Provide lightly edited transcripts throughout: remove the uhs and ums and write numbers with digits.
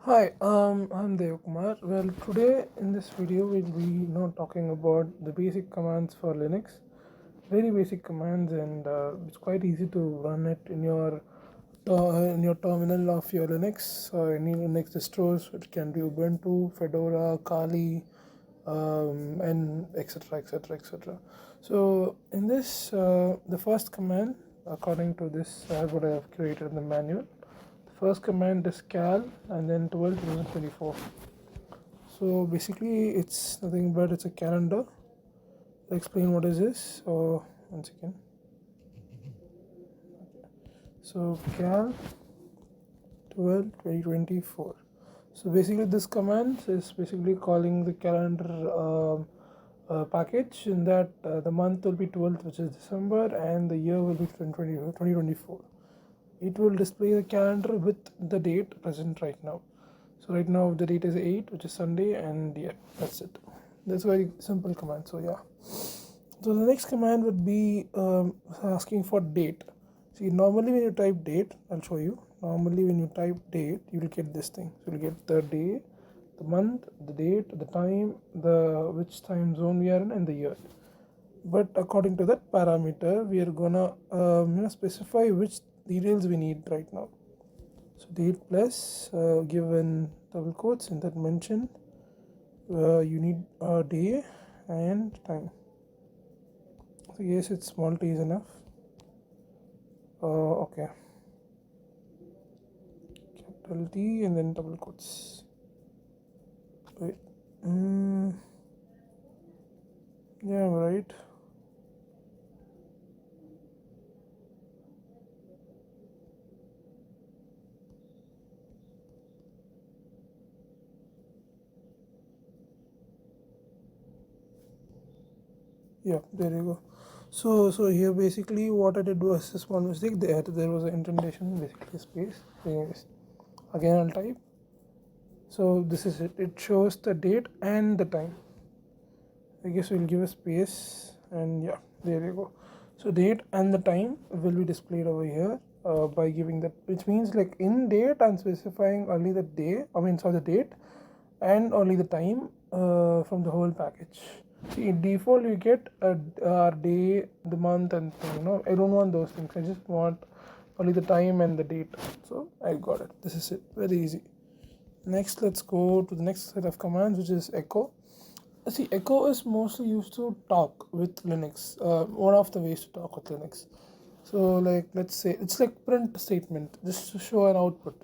Hi, I'm Dev Kumar. Well, today in this video we'll be talking about the basic commands for Linux. Very basic commands, and it's quite easy to run it in your terminal of your Linux or any Linux distros. It can be Ubuntu, Fedora, Kali, and etc. etc. etc. So in this, the first command, according to this, what I have created in the manual. First command is cal and then 12 2024. So basically it's nothing but it's a calendar. I'll explain what is this. So one second. So cal 12 2024. So basically this command is basically calling the calendar package in that the month will be 12th, which is December, and the year will be 2024. It will display the calendar with the date present right now. So right now the date is 8, which is Sunday, and yeah, that's it. That's a very simple command. So yeah. So the next command would be asking for date. See, normally when you type date, I'll show you. Normally when you type date, you will get this thing. So you'll get the day, the month, the date, the time, the which time zone we are in, and the year. But according to that parameter, we are gonna specify which details we need right now. So date plus given double quotes in that mention you need a day and time. So yes, it's small t is enough. Okay, capital T and then double quotes. Wait, yeah, I'm right. Yeah, there you go. So here basically what I did was a small mistake. There was an indentation, basically space. Anyways, again I'll type. So this is it. It shows the date and the time. I guess we'll give a space, and yeah, there you go. So date and the time will be displayed over here by giving that, which means like in date I'm specifying only the day. The date and only the time from the whole package. See, in default you get a day, the month, and I don't want those things. I just want only the time and the date. So I got it. This is it. Very easy. Next, let's go to the next set of commands, which is echo. See, echo is mostly used to talk with Linux. One of the ways to talk with Linux. So, like, let's say it's like print statement, just to show an output.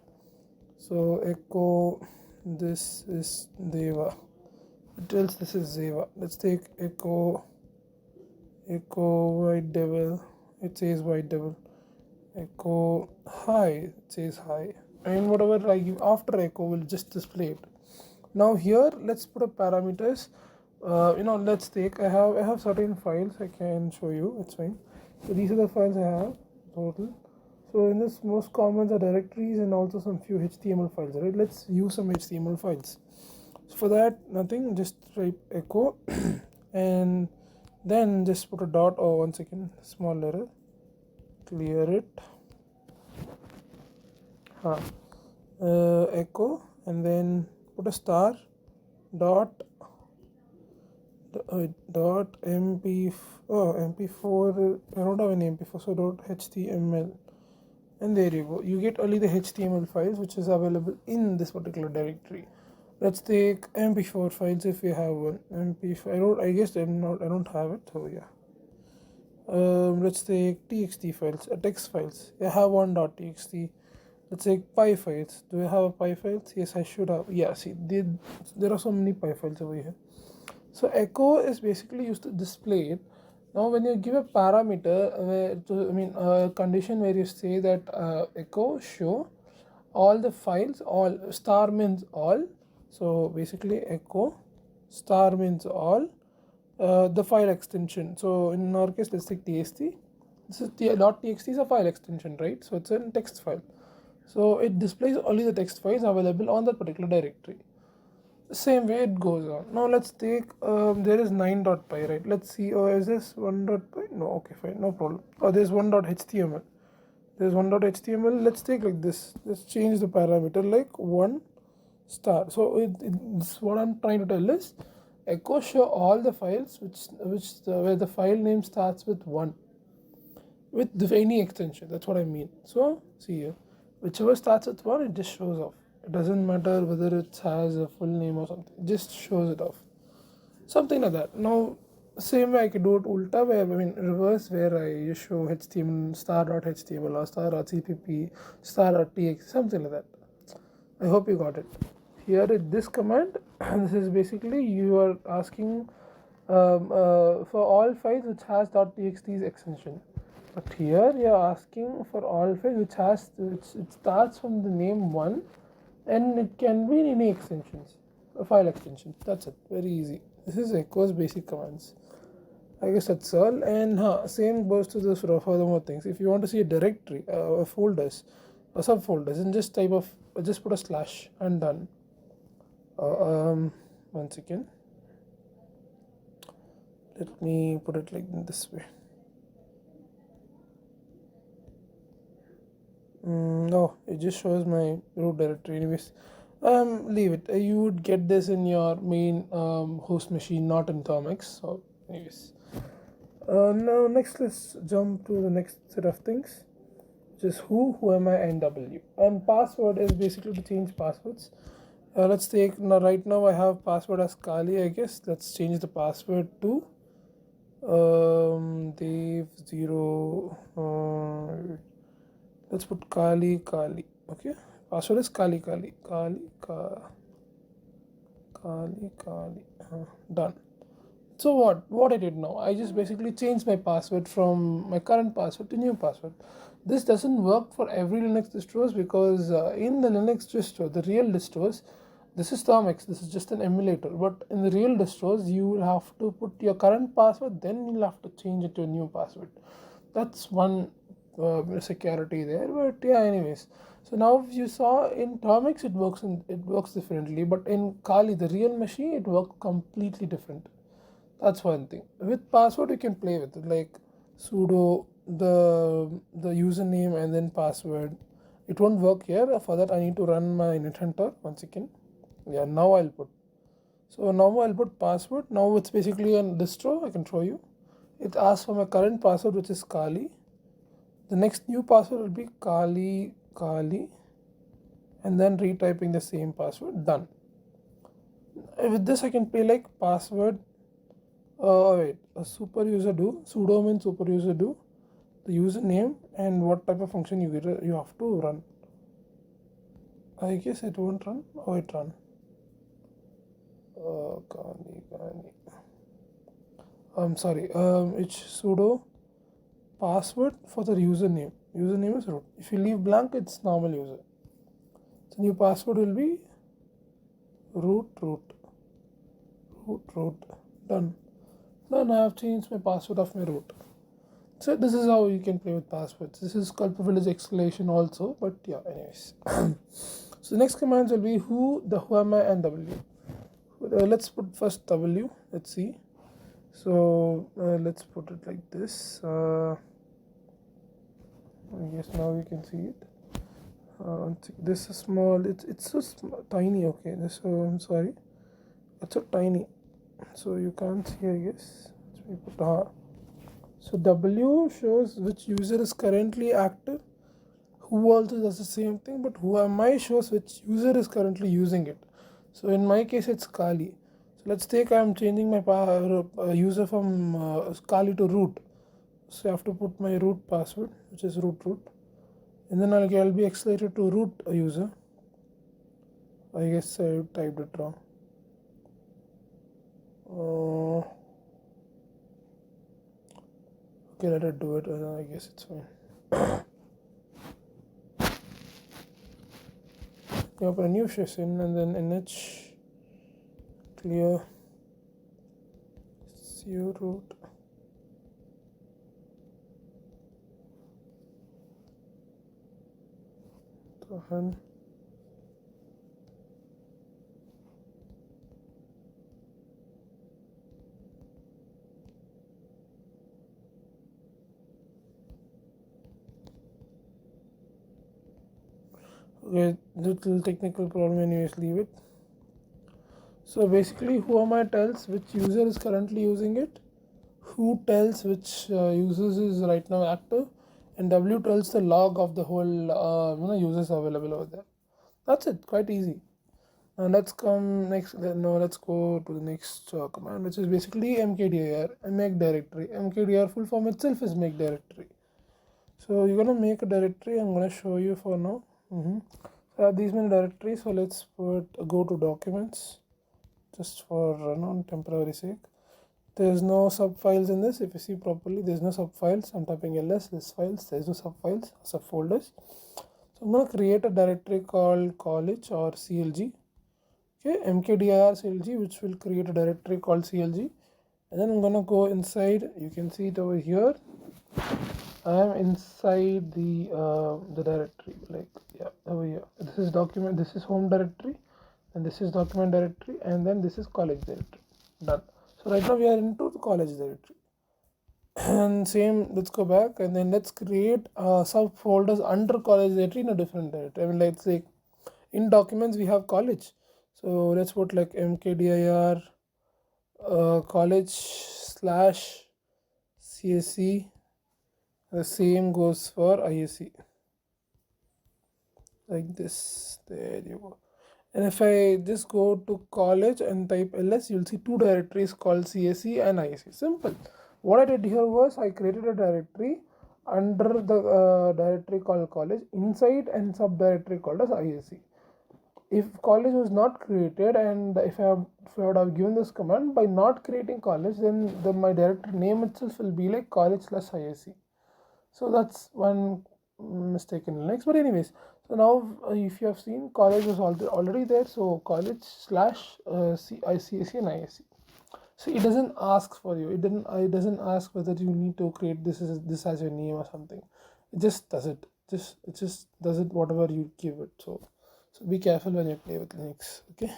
So, echo, this is Deva. It tells this is Deva. Let's take echo white devil. It says white devil. Echo hi. It says hi. And whatever I give after echo will just display it. Now here let's put up parameters. Let's take I have certain files I can show you. It's fine. So these are the files I have total. So in this, most common are directories and also some few HTML files. Right, let's use some HTML files. So for that, nothing, just type echo and then just put a dot. Or one second, small error, clear it. Echo and then put a star dot mp4. I don't have any mp4, so dot html, and there you go. You get only the html files which is available in this particular directory. Let's take mp4 files if you have one. mp4, I don't have it, so yeah. Let's take txt files, text files. I have one dot txt. Let's take py files. Do I have a py files? Yes, I should have. Yeah, see, there are so many py files over here. So echo is basically used to display it. Now when you give a parameter, a condition where you say that echo show all the files, all star means all. So basically echo star means all the file extension. So in our case, let's take txt. This is .txt is a file extension, right? So it's a text file. So it displays only the text files available on that particular directory. Same way it goes on. Now let's take there is 9.py, right? Let's see. Oh, is this 1.py? No, okay, fine, no problem. Oh, there's 1.html. There's 1.html. Let's take like this. Let's change the parameter like 1 star. So it's what I'm trying to tell is echo show all the files where the file name starts with 1 with any extension. That's what I mean. So see here, whichever starts with 1, it just shows off. It doesn't matter whether it has a full name or something. It just shows it off. Something like that. Now, same way I could do it ulta, where I mean reverse, where I just show HTML star.html or star.cpp star.txt, something like that. I hope you got it. Here in this command, this is basically you are asking for all files which has .txt's extension. But here you are asking for all files which it starts from the name 1 and it can be in any extensions, file extensions. That's it. Very easy. This is Echo's basic commands. I guess that's all. And same goes to this for furthermore things. If you want to see a directory, folders, or subfolders, then just put a slash and done. One second. Let me put it like this way. No, it just shows my root directory. Anyways, leave it. You would get this in your main host machine, not in Thermix. So, anyways. Now next let's jump to the next set of things, which is who am I, and W. And password is basically to change passwords. Let's take now. Right now I have password as Kali. I guess let's change the password to Dev0. Let's put Kali. Okay, password is Kali. Done. So what I did now, I just basically changed my password from my current password to new password. This doesn't work for every Linux distros because in the Linux distro, the real distros, this is Thermix, this is just an emulator, but in the real distros you will have to put your current password, then you'll have to change it to a new password. That's one security there, but yeah, anyways. So now you saw in Thermix it works differently, but in Kali, the real machine, it works completely different. That's one thing. With password you can play with it, like sudo the username and then password. It won't work here. For that I need to run my NetHunter. One second. Yeah, now I'll put. So now I'll put password. Now it's basically a distro. I can show you. It asks for my current password, which is Kali. The next new password will be Kali, and then retyping the same password. Done. With this I can play like password. Wait, a super user do, sudo means super user do, the username and what type of function you have to run. I guess it won't run. Oh, it run. Kali. I'm sorry. It's sudo password for the username. Username is root. If you leave blank, it's normal user. So new password will be root. Done. Then I have changed my password of my root. So this is how you can play with passwords. This is called privilege escalation also, but yeah, anyways. So the next commands will be who am I, and W. Let's put first W. Let's see. So let's put it like this. I guess now you can see it. This is small. It's so tiny. Okay, this. I'm sorry. It's so tiny, so you can't see. I guess. So W shows which user is currently active. Who also does the same thing, but who am I shows which user is currently using it. So in my case, it's Kali. So let's take I'm changing my user from Kali to root. So I have to put my root password, which is root, and then I'll be escalated to root user. I guess I typed it wrong. Okay, let it do it. I guess it's fine. You open a new session and then nh clear root. Tahan. Okay, little technical problem, anyways, leave it. So basically, whoami tells which user is currently using it, who tells which users is right now active, and w tells the log of the whole users available over there. That's it, quite easy. Now let's come next. No, let's go to the next command, which is basically mkdir, make directory. Mkdir full form itself is make directory. So you're gonna make a directory. I'm gonna show you for now. So I have these many directories. So let's go to documents, just for temporary sake. There's no sub files in this. If you see properly, there's no sub files. I'm typing ls this files. There's no sub files, sub folders. So I'm gonna create a directory called college or clg. Okay, mkdir clg, which will create a directory called clg, and then I'm gonna go inside. You can see it over here. I am inside the directory, like, yeah, over here. This is document, this is home directory, and this is document directory, and then this is college directory. Done. So right now we are into the college directory. And same, let's go back and then let's create subfolders under college directory in a different directory. I mean, let's say in documents we have college, so let's put like mkdir college slash csc. The same goes for ISC, like this. There you go. And if I just go to college and type ls, you'll see two directories called CSC and ISC. Simple. What I did here was I created a directory under the directory called college, inside and subdirectory called as ISC. If college was not created, and if I would have given this command by not creating college, then my directory name itself will be like college slash ISC. So that's one mistake in Linux. But anyways, so now if you have seen, college was already there. So college slash ICSC and ISC. So it doesn't ask for you. It doesn't ask whether you need to create this as your name or something. It just does it. It just does it whatever you give it. So be careful when you play with Linux. Okay.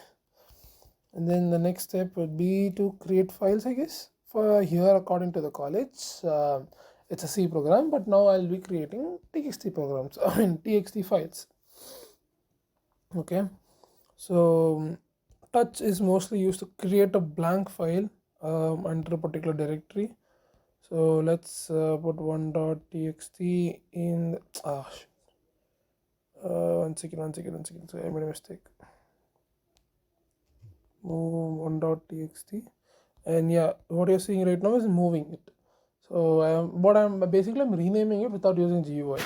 And then the next step would be to create files, I guess. For here, according to the college, it's a C program, but now I'll be creating txt programs, I mean txt files. Okay, so touch is mostly used to create a blank file under a particular directory. So let's put 1.txt in the, one second, so I made a mistake. Move 1.txt, and yeah, what you're seeing right now is moving it. So I'm renaming it without using GUI.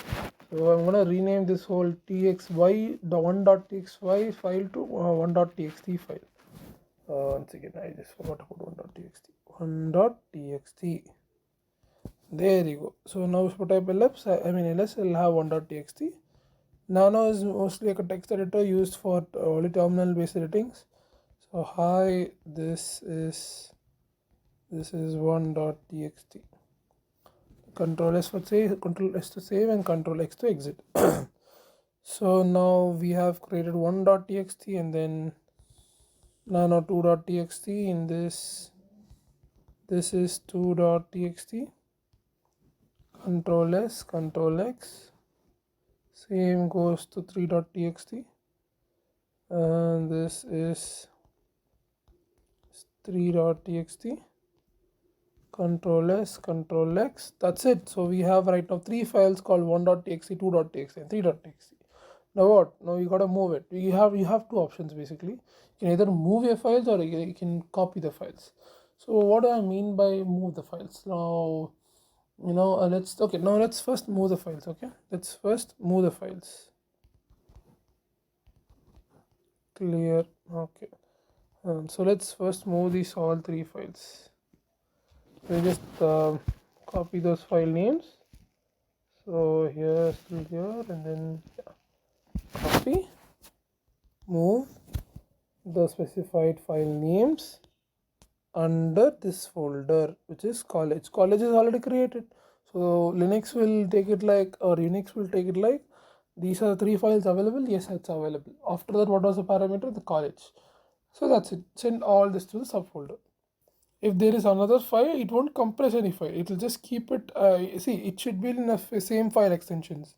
So I'm gonna rename this whole txy, the 1.txy file to 1.txt file. Once again, I just forgot to put 1.txt. 1.txt. There you go. So now if I type ls, ls will have 1.txt. Nano is mostly like a text editor used for only terminal based editings. So hi, this is 1.txt. Control S for save, Control S to save, and Control X to exit. So now we have created 1.txt, and then nano 2.txt. In this is 2.txt. Control S, Control X. Same goes to 3.txt, and this is 3.txt. Control S, Control X. That's it. So we have right now three files called 1.txt, 2.txt, and 3.txt. Now what? Now you gotta move it. You have two options basically. You can either move your files or you can copy the files. So what do I mean by move the files? Now, let's first move the files. Okay, let's first move the files. Clear. Okay. So let's first move these all three files. So just copy those file names. So here, still here, and then copy, move the specified file names under this folder, which is college. College is already created, so Linux will take it like, or Unix will take it like, these are the three files available. Yes, it's available. After that, what was the parameter? The college. So that's it. Send all this to the subfolder. If there is another file, it won't compress any file. It will just keep it. See, it should be in the same file extensions.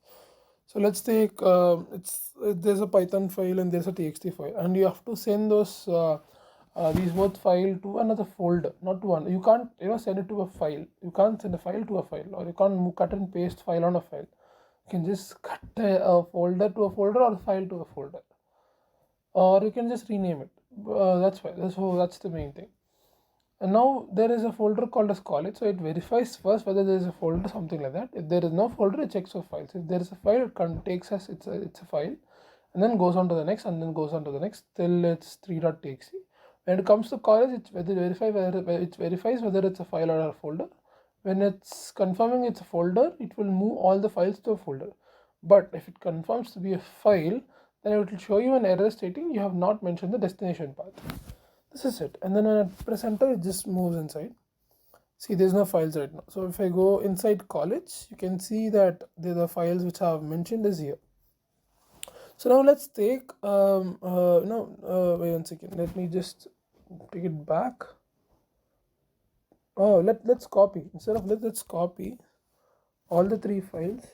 So let's take there's a Python file and there's a txt file, and you have to send those these both file to another folder, not to one. You can't send it to a file. You can't send a file to a file, or you can't cut and paste file on a file. You can just cut a folder to a folder or a file to a folder, or you can just rename it. That's fine. That's the main thing. And now there is a folder called as college, so it verifies first whether there is a folder, something like that. If there is no folder, it checks for files. If there is a file, it takes as it's a file, and then goes on to the next, and then goes on to the next till it's 3.txt. When it comes to college, it verifies whether it's a file or a folder. When it's confirming it's a folder, it will move all the files to a folder. But if it confirms to be a file, then it will show you an error stating you have not mentioned the destination path. This is it. And then when I press enter, it just moves inside. See, there's no files right now. So if I go inside college, you can see that the files which I have mentioned is here. So now let's take wait 1 second, let me just take it back. Oh, let's copy. Instead of let's copy all the 3 files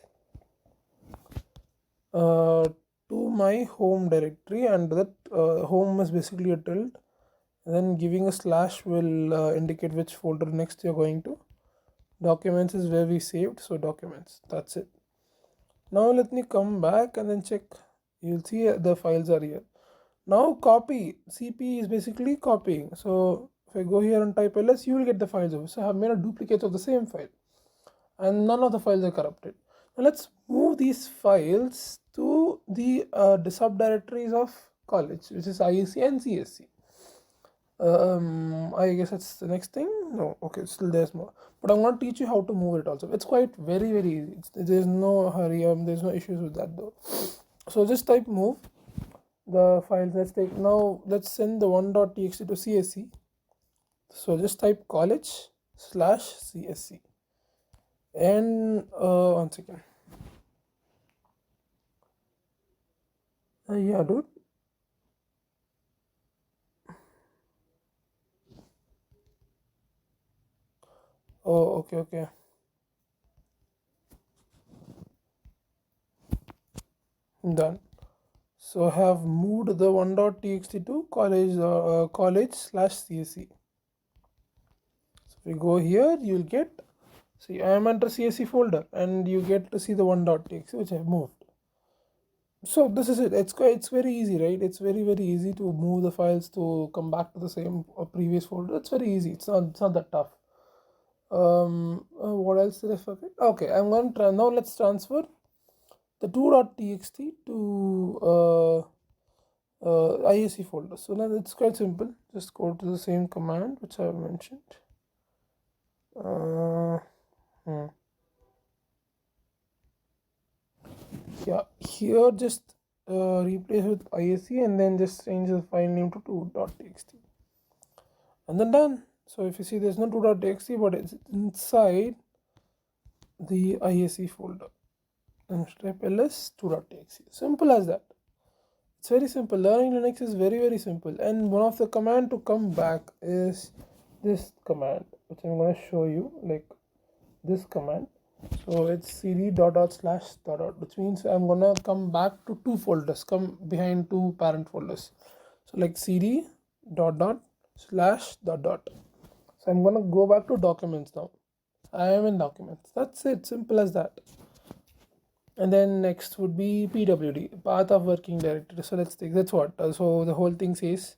to my home directory, and that home is basically a tilde. Then giving a slash will indicate which folder next you're going to. Documents is where we saved, so documents, that's it. Now let me come back and then check. You'll see the files are here. Now copy, cp is basically copying. So if I go here and type ls, you will get the files over. So I have made a duplicate of the same file, and none of the files are corrupted. Now let's move these files to the subdirectories of college, which is IAC and CSC. I guess that's the next thing. No, okay, still there's more, but I'm going to teach you how to move it also. It's quite very easy. There's no hurry, there's no issues with that though. So just type move the files. Let's send the 1.txt to CSC. So just type college/CSC, and 1 second. Yeah, dude. Oh, okay. Done. So I have moved the 1.txt to college/CSC. So if we go here, you'll get, see, I am under CSC folder, and you get to see the 1.txt which I have moved. So this is it. It's very easy, right? It's very easy to move the files to come back to the same previous folder. It's very easy. It's not that tough. What else did I forget? Okay, I'm going to now let's transfer the 2.txt to IAC folder. So now it's quite simple. Just go to the same command which I have mentioned. Yeah, here just replace with IAC, and then just change the file name to 2.txt, and then done. So if you see, there's no 2.txt, but it's inside the IAC folder, and type ls 2.txt. Simple as that. It's very simple. Learning Linux is very simple, and one of the command to come back is this command, which I'm going to show you, like this command. So it's cd dot dot slash dot dot, which means I'm gonna come back to 2 folders, come behind 2 parent folders. So like cd dot dot slash dot dot. So I'm gonna go back to documents now. I am in documents. That's it, simple as that. And then next would be pwd, path of working directory. So let's take that's what. So the whole thing says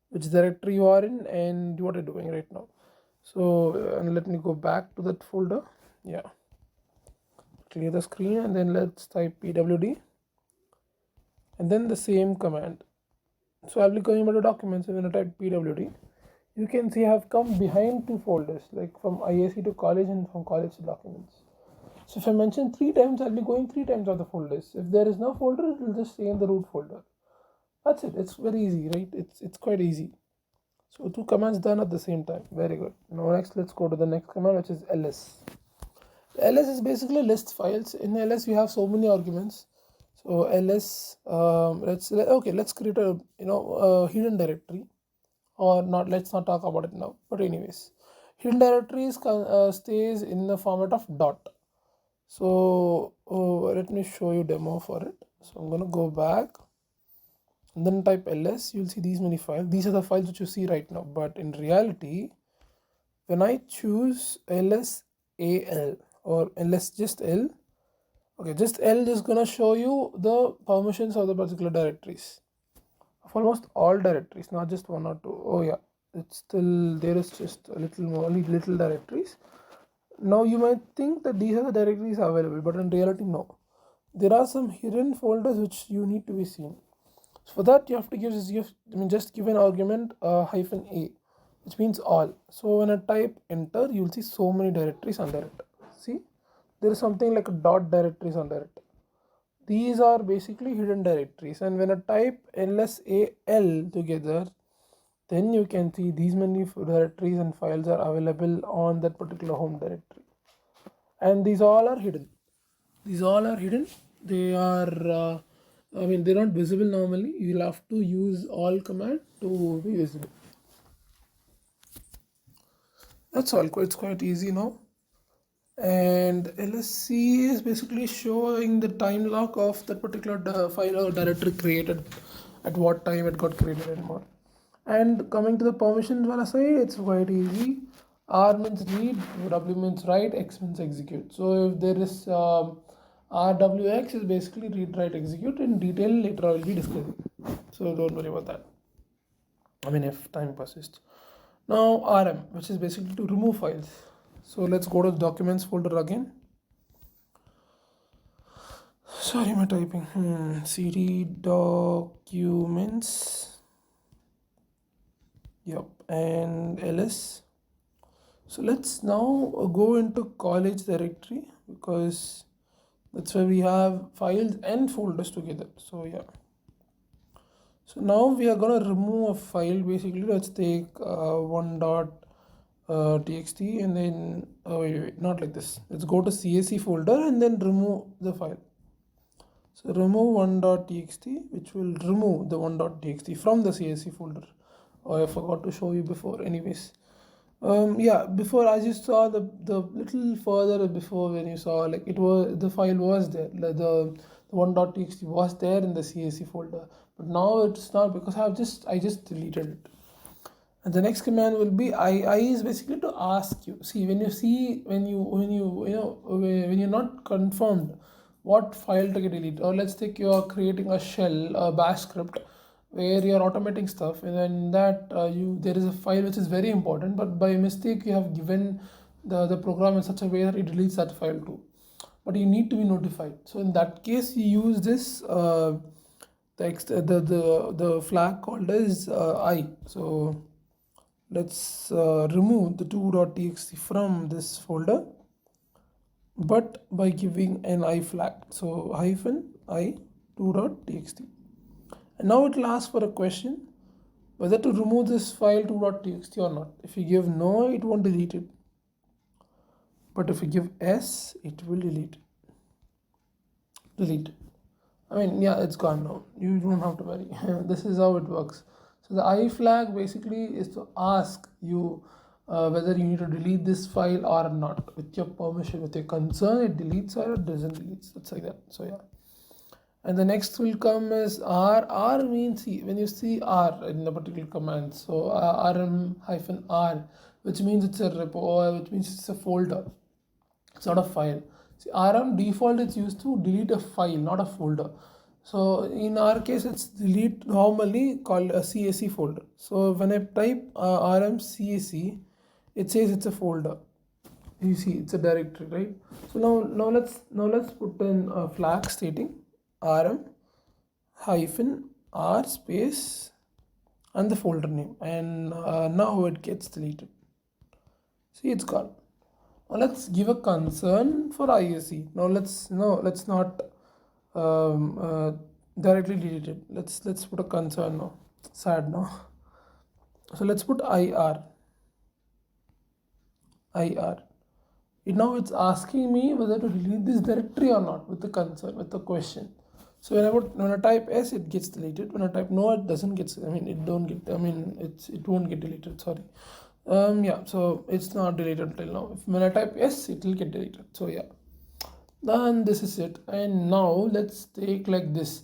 which directory you are in and what you're doing right now. So and let me go back to that folder. Yeah. Clear the screen, and then let's type pwd, and then the same command. So I'll be going back to documents, and when I type pwd, you can see I have come behind 2 folders, like from IAC to college and from college to documents. So if I mention 3 times, I'll be going 3 times of the folders. If there is no folder, it will just stay in the root folder. That's it. It's very easy, right? It's quite easy. So 2 commands done at the same time. Very good. Now next, let's go to the next command, which is ls. ls is basically list files. In ls we have so many arguments. So ls, let's create a hidden directory, or not. Let's not talk about it now, but anyways, hidden directories stays in the format of dot. So let me show you demo for it. So I'm gonna go back and then type ls. You'll see these many files. These are the files which you see right now, but in reality, when I choose lsal or ls just l, okay, just l is gonna show you the permissions of the particular directories of almost all directories, not just one or two. Oh yeah, it's still there is just a little more, only little directories. Now you might think that these are the directories available, but in reality no. There are some hidden folders which you need to be seen. So for that you have to just give an argument -a, which means all. So when I type enter, you'll see so many directories under it. See, there is something like a dot directories under it. These are basically hidden directories, and when I type lsal together, then you can see these many directories and files are available on that particular home directory, and these all are hidden. They are they're not visible normally. You'll have to use all command to be visible. That's all. It's quite easy now. And lsc is basically showing the time lock of that particular file or directory created, at what time it got created and more. And coming to the permissions wala side, it's quite easy. R means read, W means write, X means execute. So if there is RWX is basically read, write, execute. In detail later I will be discussing. So don't worry about that. If time persists. Now RM, which is basically to remove files. So let's go to the documents folder again. Sorry, my typing. cd documents. Yep, and ls. So let's now go into college directory, because that's where we have files and folders together. So yeah. So now we are gonna remove a file. Basically, let's take one.txt and then wait, not like this. Let's go to CSC folder and then remove the file. So remove one.txt, which will remove the one.txt from the CSC folder. Oh, I forgot to show you before. Anyways, before, as you saw the little further before, when you saw like it was the file was there, like the 1.txt was there in the CSC folder, but now it's not, because I just deleted it. And the next command will be I is basically to ask you. See, when you're not confirmed what file to get deleted, or let's take you're creating a shell, a bash script, where you're automating stuff, and then that there is a file which is very important, but by mistake you have given the program in such a way that it deletes that file too, but you need to be notified. So in that case you use this the flag called as I. So let's remove the 2.txt from this folder, but by giving an I flag. So -i 2.txt. And now it will ask for a question whether to remove this file 2.txt or not. If you give no, it won't delete it. But if you give yes, it will delete. It's gone now. You don't have to worry. This is how it works. So the I flag basically is to ask you whether you need to delete this file or not. With your permission, with your consent, it deletes or it doesn't delete. It's like that. So yeah. And the next will come is R. R means when you see R in the particular command. So rm-r, which means it's a repo, or which means it's a folder. It's not a file. See, rm default is used to delete a file, not a folder. So in our case, it's delete normally called a CSC folder. So when I type rm CSC, it says it's a folder. You see, it's a directory, right? So now let's put in a flag stating rm-r space and the folder name, and now it gets deleted. See, it's gone. Now let's give a concern for ISE. Now let's not directly delete it. Let's put a concern now. Sad now. So let's put IR. Now it's asking me whether to delete this directory or not, with the concern, with the question. So when I type S, it gets deleted. When I type no, it doesn't get. It won't get deleted. Sorry. So it's not deleted until now. When I type yes, it will get deleted. So yeah. Then this is it. And now let's take like this.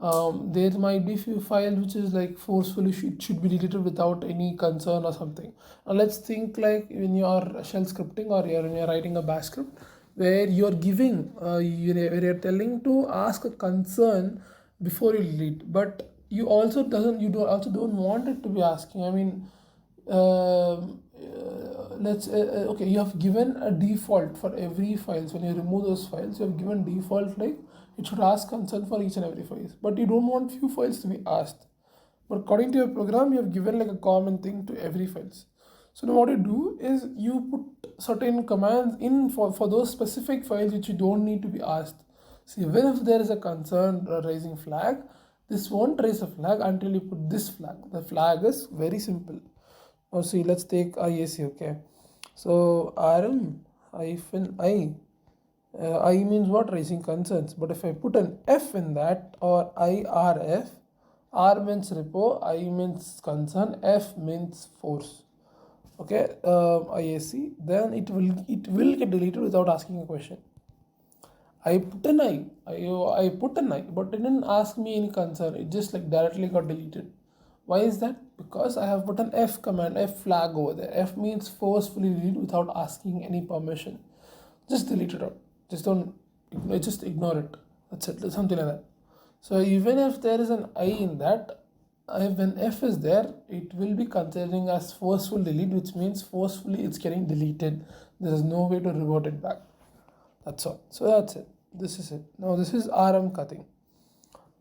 There might be few files which is like forcefully should be deleted without any concern or something. Now let's think like when you are shell scripting or when you're writing a bash script where you're giving where you're telling to ask a concern before you delete, but you also doesn't you do also don't want it to be asking. I mean, let's okay, you have given a default for every files. When you remove those files, you have given default like it should ask consent for each and every file, but you don't want few files to be asked. But according to your program, you have given like a common thing to every files. So now what you do is you put certain commands in for those specific files which you don't need to be asked. So even if there is a concern raising flag, this won't raise a flag until you put this flag. The flag is very simple. Now see, let's take IAC, okay. So rm hyphen I, I means what? Raising concerns. But if I put an F in that, or IRF, R means repo, I means concern, F means force. Okay, IAC, then it will get deleted without asking a question. I put an I put an I, but it didn't ask me any concern. It just like directly got deleted. Why is that? Because I have put an F command, F flag over there. F means forcefully delete without asking any permission. Just delete it out. Just don't, just ignore it. That's it, something like that. So even if there is an I in that, when F is there, it will be considering as forceful delete, which means forcefully it's getting deleted. There is no way to revert it back. That's all. So that's it. This is it. Now this is RM cutting.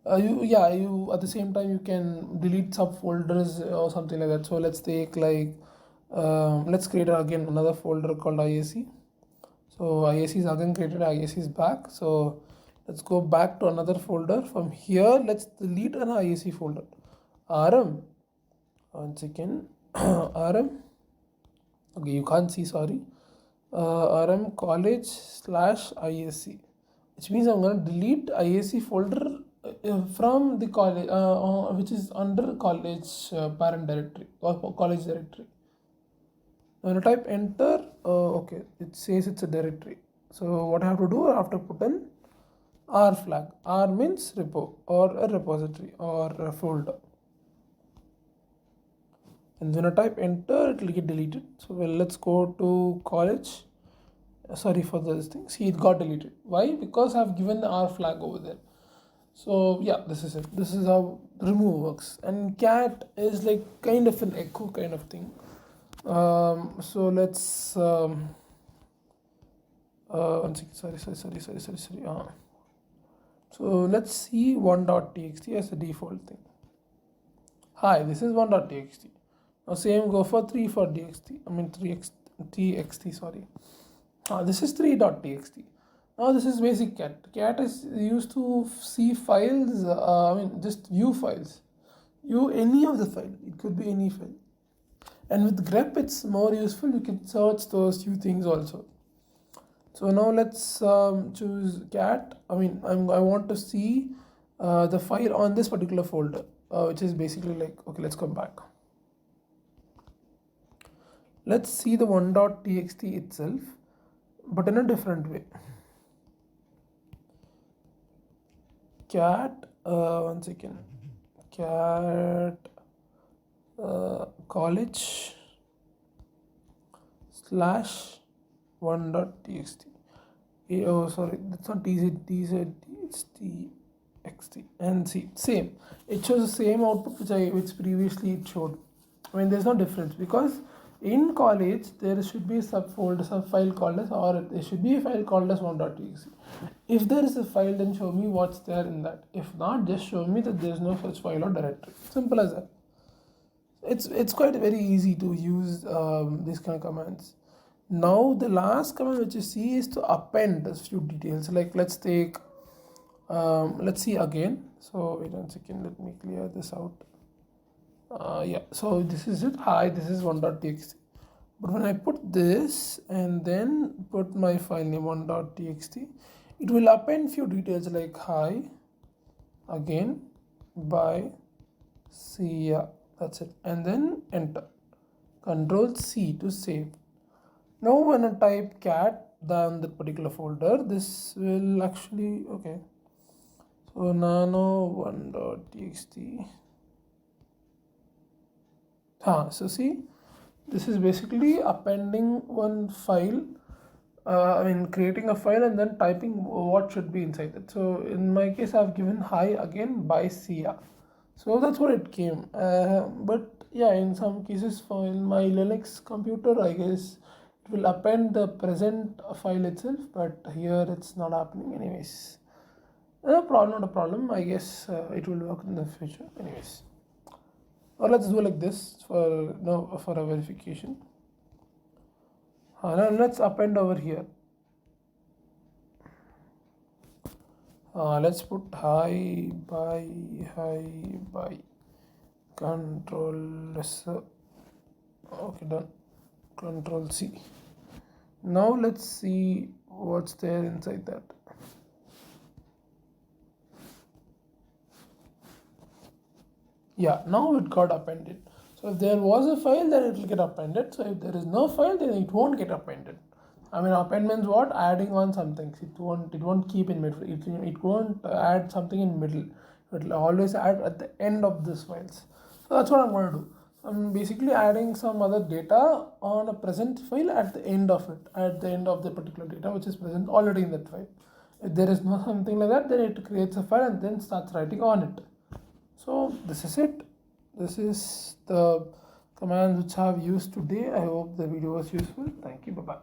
You at the same time you can delete subfolders or something like that. So let's take like let's create again another folder called IAC. So IAC is again created, IAC is back. So let's go back to another folder. From here, let's delete an IAC folder. RM, once again, RM, okay, you can't see, sorry. RM college slash IAC, which means I'm going to delete IAC folder from the college, which is under college parent directory or college directory. When I type enter, okay, it says it's a directory. So what I have to do, I have to put an R flag. R means repo or a repository or a folder. And when I type enter, it will get deleted. So well, let's go to college. Sorry for this thing. See, it got deleted. Why? Because I've given the R flag over there. So yeah, this is it. This is how remove works. And cat is like kind of an echo kind of thing. So let's one second, sorry. So let's see 1.txt as a default thing. Hi, this is 1.txt. Now same go for 3 for txt. I mean 3txt, sorry. This is 3.txt. Now this is basic cat. Cat is used to see files, I mean just view files. View any of the file. It could be any file. And with grep it's more useful. You can search those few things also. So now let's choose cat. I mean I want to see the file on this particular folder, which is basically like, okay, let's come back. Let's see the 1.txt itself, but in a different way. Cat, one second, cat college slash 1.txt. Oh, sorry, that's not tz, it's txt. And see, same. It shows the same output which previously it showed. I mean, there's no difference because in college there should be a subfolder, sub file called as, or there should be a file called as 1.txt. If there is a file, then show me what's there in that. If not, just show me that there is no such file or directory. Simple as that. It's quite very easy to use these kind of commands. Now the last command which you see is to append a few details. Like let's take let's see again. So wait 1 second, let me clear this out. Yeah, so this is it. Hi, this is 1.txt. But when I put this and then put my file name 1.txt, it will append few details like hi, again, bye, see ya. That's it. And then enter. Control C to save. Now when I type cat than that particular folder, this will actually, okay, so nano1.txt. So see, this is basically appending one file, creating a file and then typing what should be inside it. So in my case, I've given hi again by Sia. So that's what it came. But yeah, in some cases, for in my Linux computer, I guess it will append the present file itself, but here it's not happening anyways. No problem, not a problem. I guess it will work in the future anyways. Or let's do like this for for a verification. Now let's append over here. Let's put hi by control S. Okay, done. Control C. Now let's see what's there inside that. Yeah, now it got appended. So if there was a file, then it will get appended. So if there is no file, then it won't get appended. Append means what? Adding on something. It won't keep in middle. It won't add something in middle. It will always add at the end of this files. So that's what I'm going to do. I'm basically adding some other data on a present file at the end of it, at the end of the particular data which is present already in that file. If there is no something like that, then it creates a file and then starts writing on it. So this is it. This is the commands which I have used today. I hope the video was useful. Thank you. Bye bye.